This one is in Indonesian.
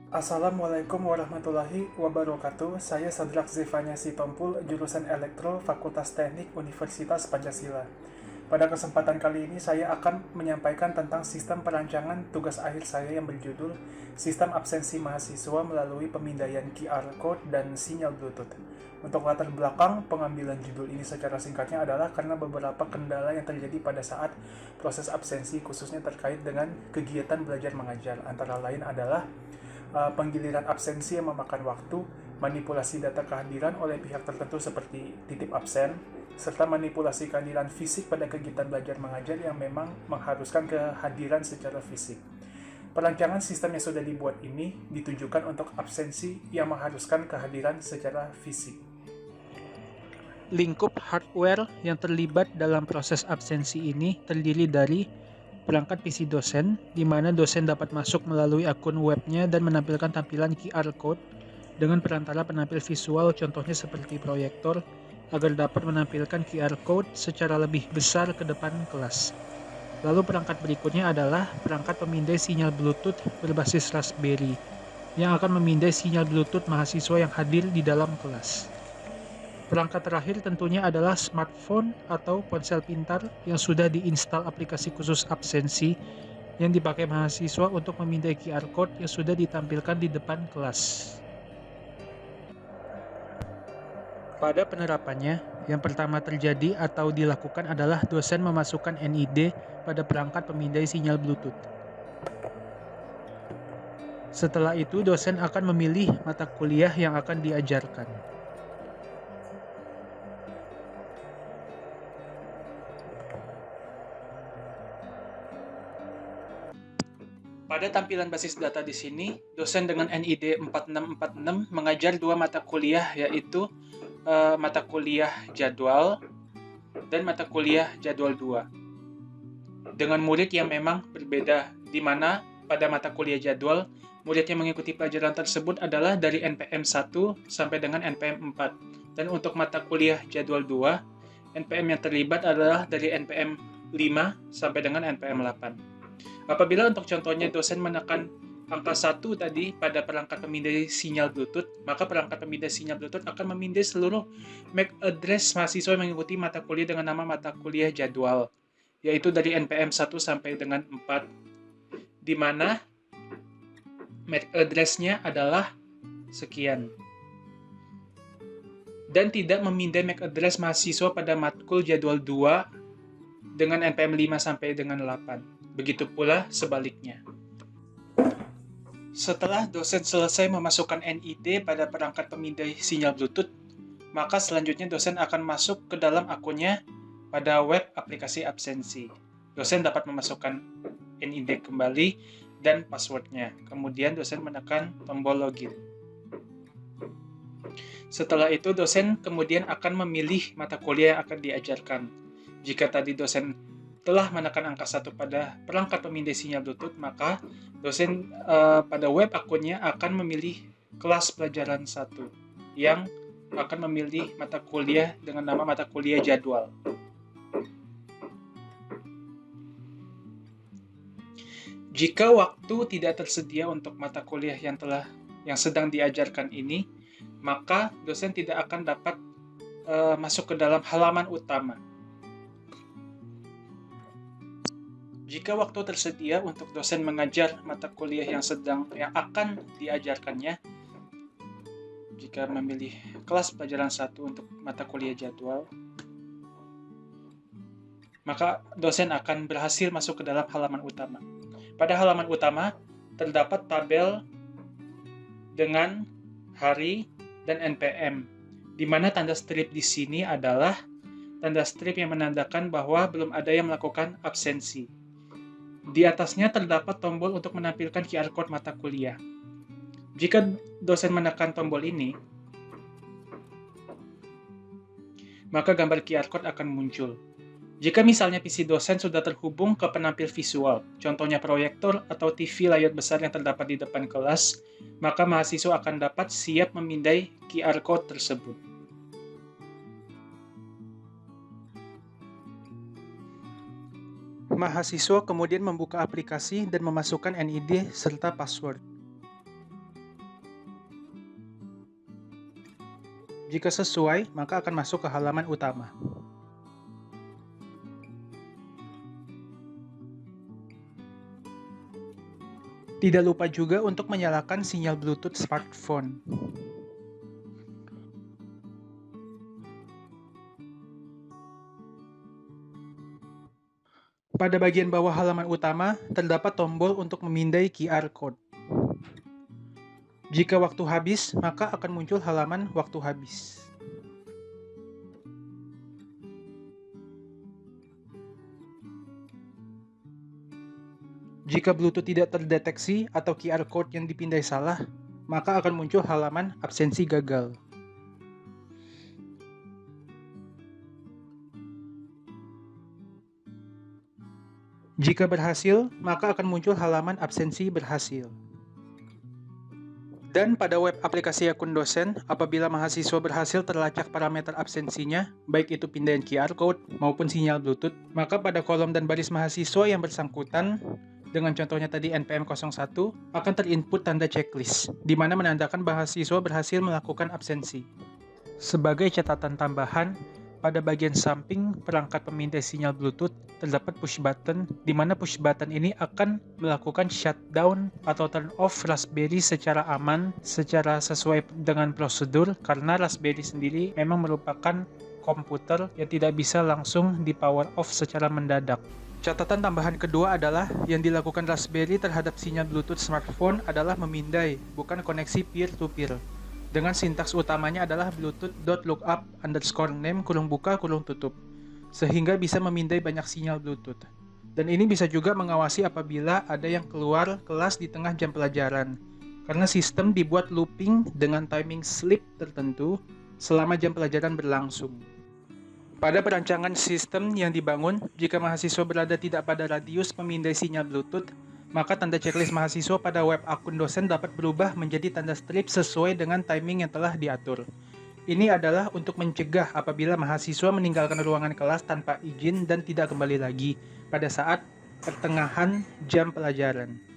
Assalamualaikum warahmatullahi wabarakatuh. Saya Sadrak Zefanya Sitompul, jurusan Elektro, Fakultas Teknik, Universitas Pancasila. Pada kesempatan kali ini saya akan menyampaikan tentang sistem perancangan tugas akhir saya yang berjudul Sistem Absensi Mahasiswa melalui Pemindaian QR Code dan Sinyal Bluetooth. Untuk latar belakang pengambilan judul ini secara singkatnya adalah karena beberapa kendala yang terjadi pada saat proses absensi khususnya terkait dengan kegiatan belajar mengajar. Antara lain adalah penggiliran absensi yang memakan waktu, manipulasi data kehadiran oleh pihak tertentu seperti titip absen, serta manipulasi kehadiran fisik pada kegiatan belajar mengajar yang memang mengharuskan kehadiran secara fisik. Perancangan sistem yang sudah dibuat ini ditujukan untuk absensi yang mengharuskan kehadiran secara fisik. Lingkup hardware yang terlibat dalam proses absensi ini terdiri dari perangkat PC dosen, di mana dosen dapat masuk melalui akun webnya dan menampilkan tampilan QR Code dengan perantara penampil visual contohnya seperti proyektor agar dapat menampilkan QR Code secara lebih besar ke depan kelas. Lalu perangkat berikutnya adalah perangkat pemindai sinyal Bluetooth berbasis Raspberry yang akan memindai sinyal Bluetooth mahasiswa yang hadir di dalam kelas. Perangkat terakhir tentunya adalah smartphone atau ponsel pintar yang sudah diinstal aplikasi khusus absensi yang dipakai mahasiswa untuk memindai QR Code yang sudah ditampilkan di depan kelas. Pada penerapannya, yang pertama terjadi atau dilakukan adalah dosen memasukkan NID pada perangkat pemindai sinyal Bluetooth. Setelah itu, dosen akan memilih mata kuliah yang akan diajarkan. Pada tampilan basis data di sini, dosen dengan NID 4646 mengajar dua mata kuliah yaitu mata kuliah jadwal dan mata kuliah jadwal 2. Dengan murid yang memang berbeda, di mana pada mata kuliah jadwal, murid yang mengikuti pelajaran tersebut adalah dari NPM 1 sampai dengan NPM 4. Dan untuk mata kuliah jadwal 2, NPM yang terlibat adalah dari NPM 5 sampai dengan NPM 8. Apabila untuk contohnya dosen menekan angka 1 tadi pada perangkat pemindai sinyal Bluetooth, maka perangkat pemindai sinyal Bluetooth akan memindai seluruh MAC address mahasiswa yang mengikuti mata kuliah dengan nama mata kuliah jadwal, yaitu dari NPM 1 sampai dengan 4, di mana MAC address-nya adalah sekian. Dan tidak memindai MAC address mahasiswa pada matkul jadwal 2 dengan NPM 5 sampai dengan 8. Begitu pula sebaliknya. Setelah dosen selesai memasukkan NID pada perangkat pemindai sinyal Bluetooth, maka selanjutnya dosen akan masuk ke dalam akunnya pada web aplikasi absensi. Dosen dapat memasukkan NID kembali dan passwordnya. Kemudian dosen menekan tombol login. Setelah itu dosen kemudian akan memilih mata kuliah yang akan diajarkan. Jika tadi dosen telah menekan angka 1 pada perangkat pemindai sinyal Bluetooth, maka dosen pada web akunnya akan memilih kelas pelajaran 1 yang akan memilih mata kuliah dengan nama mata kuliah jadwal. Jika waktu tidak tersedia untuk mata kuliah yang sedang diajarkan ini, maka dosen tidak akan dapat masuk ke dalam halaman utama. Jika waktu tersedia untuk dosen mengajar mata kuliah yang akan diajarkannya, jika memilih kelas pelajaran 1 untuk mata kuliah jadwal, maka dosen akan berhasil masuk ke dalam halaman utama. Pada halaman utama terdapat tabel dengan hari dan NPM, di mana tanda strip di sini adalah tanda strip yang menandakan bahwa belum ada yang melakukan absensi. Di atasnya terdapat tombol untuk menampilkan QR Code mata kuliah. Jika dosen menekan tombol ini, maka gambar QR Code akan muncul. Jika misalnya PC dosen sudah terhubung ke penampil visual, contohnya proyektor atau TV layar besar yang terdapat di depan kelas, maka mahasiswa akan dapat siap memindai QR Code tersebut. Mahasiswa kemudian membuka aplikasi dan memasukkan NID serta password. Jika sesuai, maka akan masuk ke halaman utama. Tidak lupa juga untuk menyalakan sinyal Bluetooth smartphone. Pada bagian bawah halaman utama, terdapat tombol untuk memindai QR Code. Jika waktu habis, maka akan muncul halaman waktu habis. Jika Bluetooth tidak terdeteksi atau QR Code yang dipindai salah, maka akan muncul halaman absensi gagal. Jika berhasil, maka akan muncul halaman absensi berhasil. Dan pada web aplikasi akun dosen, apabila mahasiswa berhasil terlacak parameter absensinya, baik itu pindaian QR Code maupun sinyal Bluetooth, maka pada kolom dan baris mahasiswa yang bersangkutan, dengan contohnya tadi NPM 01, akan terinput tanda checklist, di mana menandakan mahasiswa berhasil melakukan absensi. Sebagai catatan tambahan, pada bagian samping perangkat pemindai sinyal Bluetooth terdapat push button, di mana push button ini akan melakukan shutdown atau turn off Raspberry secara aman, secara sesuai dengan prosedur, karena Raspberry sendiri memang merupakan komputer yang tidak bisa langsung di power off secara mendadak. Catatan tambahan kedua adalah yang dilakukan Raspberry terhadap sinyal Bluetooth smartphone adalah memindai, bukan koneksi peer-to-peer. Dengan sintaks utamanya adalah bluetooth.lookup_name (tutup), sehingga bisa memindai banyak sinyal Bluetooth. Dan ini bisa juga mengawasi apabila ada yang keluar kelas di tengah jam pelajaran, karena sistem dibuat looping dengan timing sleep tertentu selama jam pelajaran berlangsung. Pada perancangan sistem yang dibangun, jika mahasiswa berada tidak pada radius memindai sinyal Bluetooth, maka tanda checklist mahasiswa pada web akun dosen dapat berubah menjadi tanda strip sesuai dengan timing yang telah diatur. Ini adalah untuk mencegah apabila mahasiswa meninggalkan ruangan kelas tanpa izin dan tidak kembali lagi pada saat pertengahan jam pelajaran.